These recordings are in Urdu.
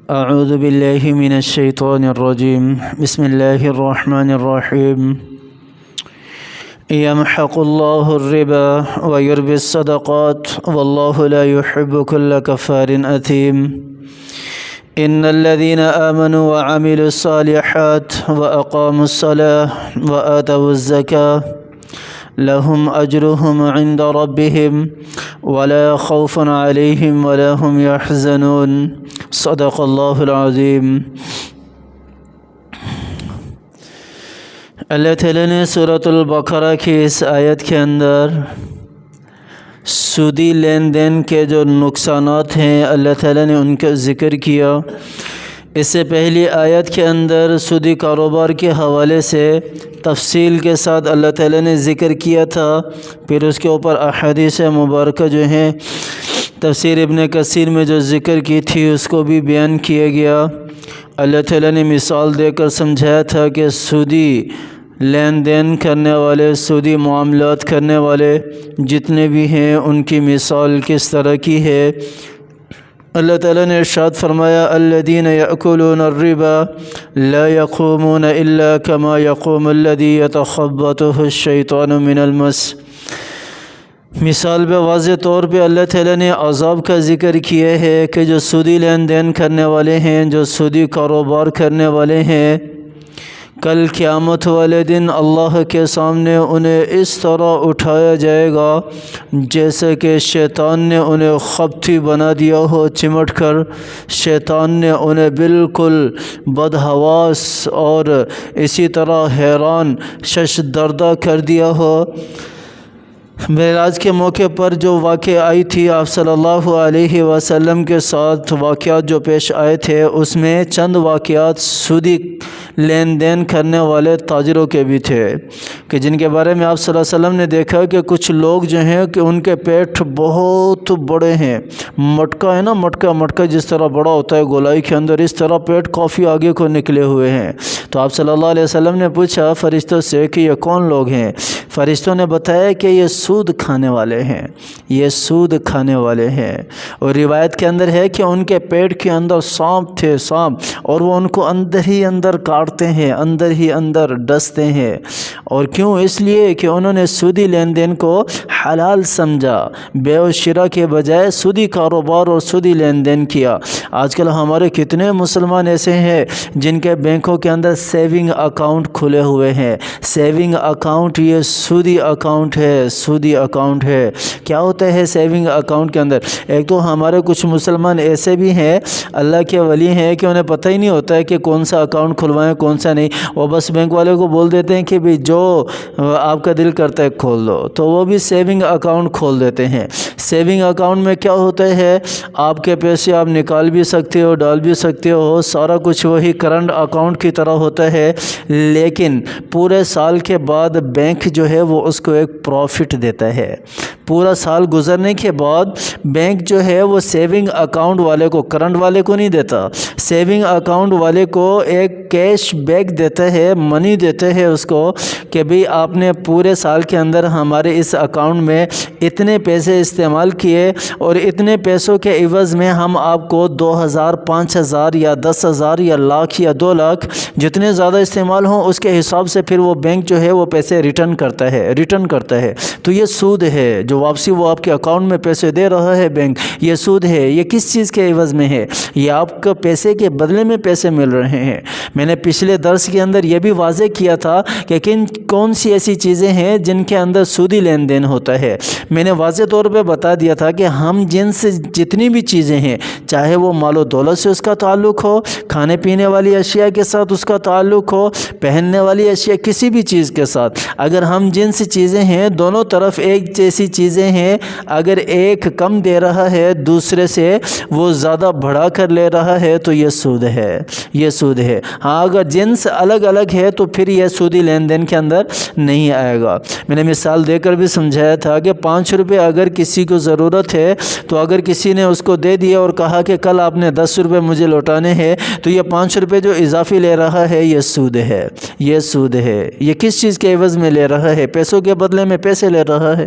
اعوذ باللہ من الشیطان الرجیم بسم اللہ الرحمن الرحیم یمحق اللہ الربا ویربی الصدقات واللہ لا يحب كل كفار اثیم ان الذين آمنوا وعملوا الصالحات واقاموا الصلاة وآتوا الزكاة لهم أجرهم عند ربهم ولا خوف عليهم ولا هم يحزنون صدق اللہ العظیم۔ اللہ تعالیٰ نے سورۃ البقرہ کی اس آیت کے اندر سودی لین دین کے جو نقصانات ہیں اللہ تعالیٰ نے ان کا ذکر کیا۔ اس سے پہلی آیت کے اندر سودی کاروبار کے حوالے سے تفصیل کے ساتھ اللہ تعالیٰ نے ذکر کیا تھا، پھر اس کے اوپر احادیث مبارکہ جو ہیں تفسیر ابن کثیر میں جو ذکر کی تھی اس کو بھی بیان کیا گیا۔ اللہ تعالیٰ نے مثال دے کر سمجھایا تھا کہ سودی لین دین کرنے والے، سودی معاملات کرنے والے جتنے بھی ہیں ان کی مثال کس طرح کی ہے۔ اللہ تعالیٰ نے ارشاد فرمایا الذین یأکلون الربا لا یقومون الا کما یقوم الذی یتخبطہ الشیطان من المس۔ مثال پہ واضح طور پہ اللہ تعالیٰ نے عذاب کا ذکر کیا ہے کہ جو سودی لین دین کرنے والے ہیں، جو سودی کاروبار کرنے والے ہیں، کل قیامت والے دن اللہ کے سامنے انہیں اس طرح اٹھایا جائے گا جیسے کہ شیطان نے انہیں خبطی بنا دیا ہو، چمٹ کر شیطان نے انہیں بالکل بدحواس اور اسی طرح حیران شش دردہ کر دیا ہو۔ معراج کے موقع پر جو واقعہ آئی تھی آپ صلی اللہ علیہ وسلم کے ساتھ واقعات جو پیش آئے تھے، اس میں چند واقعات سودی لین دین کرنے والے تاجروں کے بھی تھے کہ جن کے بارے میں آپ صلی اللہ علیہ وسلم نے دیکھا کہ کچھ لوگ جو ہیں کہ ان کے پیٹ بہت بڑے ہیں، مٹکا ہے نا، مٹکا جس طرح بڑا ہوتا ہے گولائی کے اندر، اس طرح پیٹ کافی آگے کو نکلے ہوئے ہیں۔ تو آپ صلی اللہ علیہ وسلم نے پوچھا فرشتوں سے کہ یہ کون لوگ ہیں؟ فرشتوں نے بتایا کہ یہ سود کھانے والے ہیں، یہ سود کھانے والے ہیں۔ اور روایت کے اندر ہے کہ ان کے پیٹ کے اندر سانپ تھے، سانپ، اور وہ ان کو اندر ہی اندر کاٹتے ہیں، اندر ہی اندر ڈستے ہیں۔ اور کیوں؟ اس لیے کہ انہوں نے سودی لین دین کو حلال سمجھا، بے و شرا کے بجائے سودی کاروبار اور سودی لین دین کیا۔ آج کل ہمارے کتنے مسلمان ایسے ہیں جن کے بینکوں کے اندر سیونگ اکاؤنٹ کھلے ہوئے ہیں۔ سیونگ اکاؤنٹ یہ سودی اکاؤنٹ ہے، سودی اکاؤنٹ ہے۔ کیا ہوتا ہے سیونگ اکاؤنٹ کے اندر؟ ایک تو ہمارے کچھ مسلمان ایسے بھی ہیں اللہ کے ولی ہیں کہ انہیں پتہ ہی نہیں ہوتا ہے کہ کون سا اکاؤنٹ کھلوائیں کون سا نہیں، وہ بس بینک والے کو بول دیتے ہیں کہ بھی جو آپ کا دل کرتا ہے کھول دو، تو وہ بھی سیونگ اکاؤنٹ کھول دیتے ہیں۔ سیونگ اکاؤنٹ میں کیا ہوتا ہے؟ آپ کے پیسے آپ نکال بھی سکتے ہو، ڈال بھی سکتے ہو، سارا کچھ وہی کرنٹ اکاؤنٹ کی طرح ہوتا ہے، لیکن پورے سال کے بعد بینک جو ہے وہ اس کو ایک پروفٹ دیتا ہے۔ پورا سال گزرنے کے بعد بینک جو ہے وہ سیونگ اکاؤنٹ والے کو، کرنٹ والے کو نہیں دیتا، سیونگ اکاؤنٹ والے کو ایک کیش بیک دیتا ہے، منی دیتے ہیں اس کو کہ بھی آپ نے پورے سال کے اندر ہمارے اس اکاؤنٹ میں اتنے پیسے استعمال کیے اور اتنے پیسوں کے عوض میں ہم آپ کو 2000، 5000 یا 10,000 یا لاکھ یا 2 لاکھ جتنے زیادہ استعمال ہوں اس کے حساب سے پھر وہ بینک جو ہے وہ پیسے ریٹرن کرتا ہے۔ تو یہ سود ہے، جو واپسی وہ آپ کے اکاؤنٹ میں پیسے دے رہا ہے بینک، یہ سود ہے۔ یہ کس چیز کے عوض میں ہے؟ یہ آپ کو پیسے کے بدلے میں پیسے مل رہے ہیں۔ میں نے پچھلے درس کے اندر یہ بھی واضح کیا تھا کہ کون سی ایسی چیزیں ہیں جن کے اندر سودی لین دین ہوتا ہے۔ میں نے واضح طور پہ بتا دیا تھا کہ ہم جن سے جتنی بھی چیزیں ہیں، چاہے وہ مال و دولت سے اس کا تعلق ہو، کھانے پینے والی اشیاء کے ساتھ اس کا تعلق ہو، پہننے والی اشیاء، کسی بھی چیز کے ساتھ اگر ہم جن سی چیزیں ہیں دونوں طرف ایک جیسی چیزیں ہیں، اگر ایک کم دے رہا ہے دوسرے سے وہ زیادہ بڑھا کر لے رہا ہے تو یہ سود ہے، یہ سود ہے۔ ہاں اگر جنس الگ الگ ہے تو پھر یہ سودی لین دین کے اندر نہیں آئے گا۔ میں نے مثال دے کر بھی سمجھایا تھا کہ 5 روپے اگر کسی کو ضرورت ہے تو اگر کسی نے اس کو دے دیا اور کہا کہ کل آپ نے 10 روپے مجھے لوٹانے ہیں، تو یہ 5 روپے جو اضافی لے رہا ہے یہ سود ہے، یہ سود ہے۔ یہ کس چیز کے عوض میں لے رہا ہے؟ پیسوں کے بدلے میں پیسے لے رہا ہے۔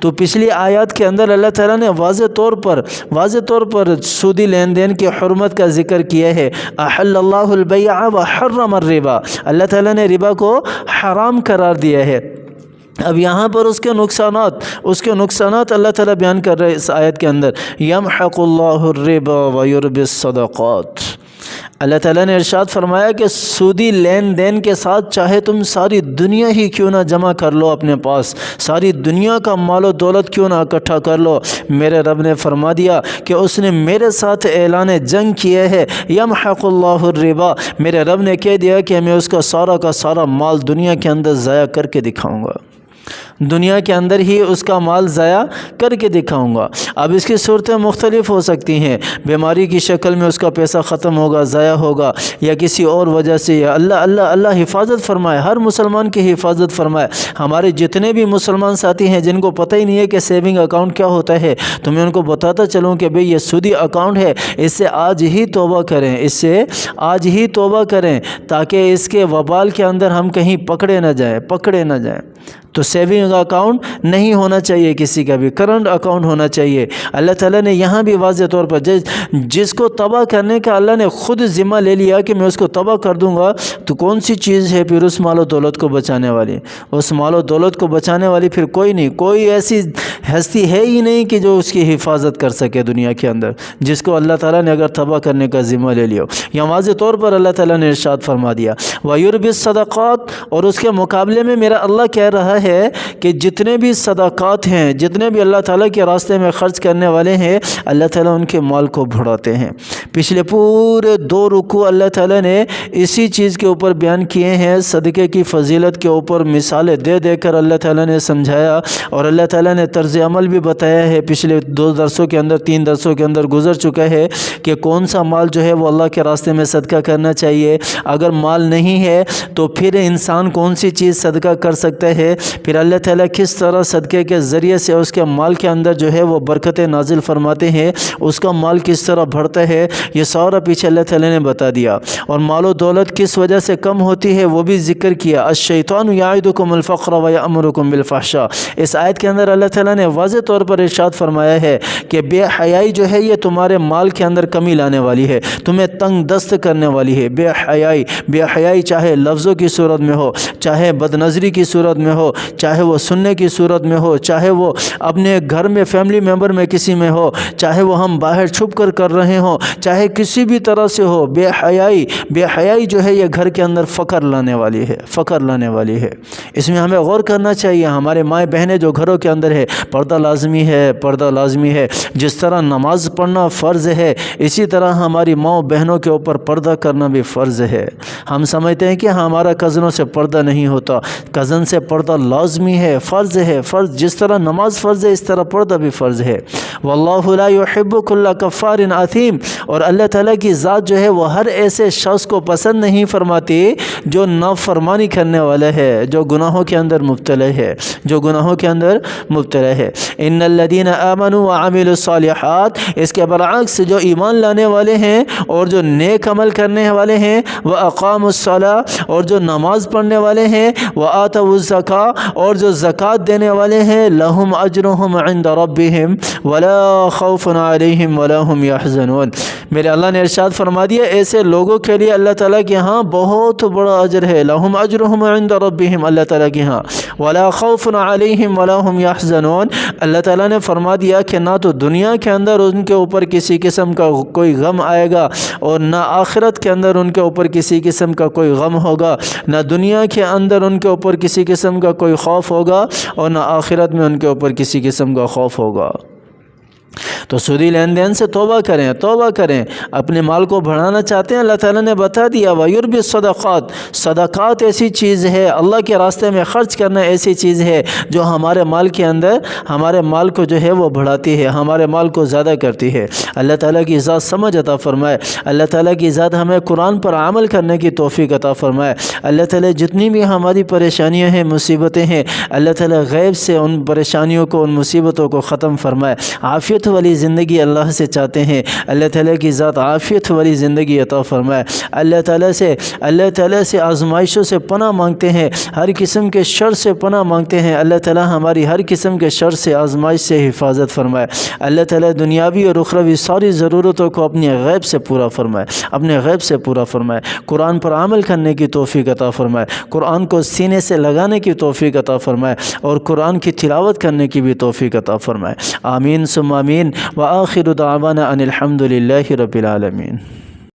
تو پچھلی آیات کے اندر اللہ تعالیٰ نے واضح طور پر سودی لین دین کی حرمت کا ذکر کیا ہے۔ احل اللہ البیع وحرم الربا، اللہ تعالیٰ نے ربا کو حرام قرار دیا ہے۔ اب یہاں پر اس کے نقصانات اللہ تعالیٰ بیان کر رہے ہیں اس آیت کے اندر، یمحق اللہ الربا ویربی الصدقات۔ اللہ تعالیٰ نے ارشاد فرمایا کہ سودی لین دین کے ساتھ چاہے تم ساری دنیا ہی کیوں نہ جمع کر لو اپنے پاس، ساری دنیا کا مال و دولت کیوں نہ اکٹھا کر لو، میرے رب نے فرما دیا کہ اس نے میرے ساتھ اعلان جنگ کیا ہے۔ یمحق اللہ الربا، میرے رب نے کہہ دیا کہ میں اس کا سارا مال دنیا کے اندر ضائع کر کے دکھاؤں گا، دنیا کے اندر ہی اس کا مال ضائع کر کے دکھاؤں گا۔ اب اس کی صورتیں مختلف ہو سکتی ہیں، بیماری کی شکل میں اس کا پیسہ ختم ہوگا، ضائع ہوگا، یا کسی اور وجہ سے، یا اللہ حفاظت فرمائے، ہر مسلمان کی حفاظت فرمائے۔ ہمارے جتنے بھی مسلمان ساتھی ہیں جن کو پتہ ہی نہیں ہے کہ سیونگ اکاؤنٹ کیا ہوتا ہے، تو میں ان کو بتاتا چلوں کہ بھئی یہ سودی اکاؤنٹ ہے، اس سے آج ہی توبہ کریں تاکہ اس کے وبال کے اندر ہم کہیں پکڑے نہ جائیں۔ تو سیونگ اکاؤنٹ نہیں ہونا چاہیے، کسی کا بھی کرنٹ اکاؤنٹ ہونا چاہیے۔ اللہ تعالیٰ نے یہاں بھی واضح طور پر جس کو تباہ کرنے کا اللہ نے خود ذمہ لے لیا کہ میں اس کو تباہ کر دوں گا، تو کون سی چیز ہے پھر اس مال و دولت کو بچانے والی؟ اس مال و دولت کو بچانے والی پھر کوئی نہیں، کوئی ایسی ہستی ہے ہی نہیں کہ جو اس کی حفاظت کر سکے دنیا کے اندر، جس کو اللہ تعالیٰ نے اگر تباہ کرنے کا ذمہ لے لیا۔ یہاں واضح طور پر اللہ تعالیٰ نے ارشاد فرما دیا وَيُرْبِ الصَّدَقَاتِ، اور اس کے مقابلے میں میرا اللہ کہہ رہا ہے کہ جتنے بھی صدقات ہیں، جتنے بھی اللہ تعالیٰ کے راستے میں خرچ کرنے والے ہیں، اللہ تعالیٰ ان کے مال کو بڑھاتے ہیں۔ پچھلے پورے 2 رکوع اللہ تعالیٰ نے اسی چیز کے اوپر بیان کیے ہیں، صدقے کی فضیلت کے اوپر مثالیں دے کر اللہ تعالیٰ نے سمجھایا، اور اللہ تعالیٰ نے طرز عمل بھی بتایا ہے۔ پچھلے 2 درسوں کے اندر 3 درسوں کے اندر گزر چکا ہے کہ کون سا مال جو ہے وہ اللہ کے راستے میں صدقہ کرنا چاہیے، اگر مال نہیں ہے تو پھر انسان کون سی چیز صدقہ کر سکتا ہے، پھر اللہ تعالیٰ کس طرح صدقے کے ذریعے سے اس کے مال کے اندر جو ہے وہ برکتیں نازل فرماتے ہیں، اس کا مال کس طرح بڑھتا ہے، یہ سارا پیچھے اللہ تعالیٰ نے بتا دیا۔ اور مال و دولت کس وجہ سے کم ہوتی ہے وہ بھی ذکر کیا، الشیطان یعدکم الفقر ویأمرکم بالفحشاء۔ اس آیت کے اندر اللہ تعالیٰ نے واضح طور پر ارشاد فرمایا ہے کہ بے حیائی جو ہے یہ تمہارے مال کے اندر کمی لانے والی ہے، تمہیں تنگ دست کرنے والی ہے۔ بے حیائی چاہے لفظوں کی صورت میں ہو، چاہے بد نظری کی صورت میں ہو، چاہے وہ سننے کی صورت میں ہو، چاہے وہ اپنے گھر میں فیملی ممبر میں کسی میں ہو، چاہے وہ ہم باہر چھپ کر رہے ہوں، چاہے کسی بھی طرح سے ہو، بے حیائی جو ہے یہ گھر کے اندر فقر لانے والی ہے۔ اس میں ہمیں غور کرنا چاہیے۔ ہمارے مائیں بہنیں جو گھروں کے اندر ہے، پردہ لازمی ہے۔ جس طرح نماز پڑھنا فرض ہے، اسی طرح ہماری ماں بہنوں کے اوپر پردہ کرنا بھی فرض ہے۔ ہم سمجھتے ہیں کہ ہمارا کزنوں سے پردہ نہیں ہوتا، کزن سے پردہ لازمی ہے، فرض ہے۔ جس طرح نماز فرض ہے، اس طرح پردہ بھی فرض ہے۔ واللہ لا يحب كل کفار اثیم، اور اللہ تعالیٰ کی ذات جو ہے وہ ہر ایسے شخص کو پسند نہیں فرماتی جو نافرمانی کرنے والا ہے، جو گناہوں کے اندر مبتلا ہے۔ ان الذين آمنوا وعملوا الصالحات، اس کے برعکس جو ایمان لانے والے ہیں اور جو نیک عمل کرنے والے ہیں، واقاموا الصلاة، اور جو نماز پڑھنے والے ہیں، وآتوا الزکاة، اور جو زکوٰۃ دینے والے ہیں، لہم اجرہم عند ربہم ولا خوف علیہم ولا هم يحزنون۔ میرے اللہ نے ارشاد فرما دیا ایسے لوگوں کے لیے اللہ تعالیٰ کے ہاں بہت بڑا اجر ہے، لہم اجرہم عند ربہم، اللہ تعالیٰ کے ہاں، ولا خوف علیہم ولا هم يحزنون۔ اللہ تعالیٰ نے فرما دیا کہ نہ تو دنیا کے اندر ان کے اوپر کسی قسم کا کوئی غم آئے گا، اور نہ آخرت کے اندر ان کے اوپر کسی قسم کا کوئی غم ہوگا، نہ دنیا کے اندر ان کے اوپر کسی قسم کا کوئی خوف ہوگا، اور نہ آخرت میں ان کے اوپر کسی قسم کا خوف ہوگا۔ تو سودی لین دین سے توبہ کریں۔ اپنے مال کو بڑھانا چاہتے ہیں، اللہ تعالیٰ نے بتا دیا وَيُرْبِ الصَّدَقَاتِ، صدقات ایسی چیز ہے، اللہ کے راستے میں خرچ کرنا ایسی چیز ہے جو ہمارے مال کے اندر ہمارے مال کو جو ہے وہ بڑھاتی ہے، ہمارے مال کو زیادہ کرتی ہے۔ اللہ تعالیٰ کی ذات سمجھ عطا فرمائے، اللہ تعالیٰ کی ذات ہمیں قرآن پر عمل کرنے کی توفیق عطا فرمائے۔ اللہ تعالیٰ جتنی بھی ہماری پریشانیاں ہیں، مصیبتیں ہیں، اللہ تعالیٰ غیب سے ان پریشانیوں کو، ان مصیبتوں کو ختم فرمائے، عافیت والی زندگی اللہ سے چاہتے ہیں، اللہ تعالیٰ کی ذات عافیت والی زندگی عطا فرمائے۔ اللہ تعالیٰ سے آزمائشوں سے پناہ مانگتے ہیں، ہر قسم کے شر سے پناہ مانگتے ہیں۔ اللہ تعالیٰ ہماری ہر قسم کے شر سے، آزمائش سے حفاظت فرمائے۔ اللہ تعالیٰ دنیاوی اور اخروی ساری ضرورتوں کو اپنے غیب سے پورا فرمائے، اپنے غیب سے پورا فرمائے۔ قرآن پر عمل کرنے کی توفیق عطا فرمائے، قرآن کو سینے سے لگانے کی توفیق عطا فرمائے، اور قرآن کی تلاوت کرنے کی بھی توفیق عطا فرمائے۔ آمین ثم آمین، وآخر دعوانا ان الحمد للہ رب العالمین۔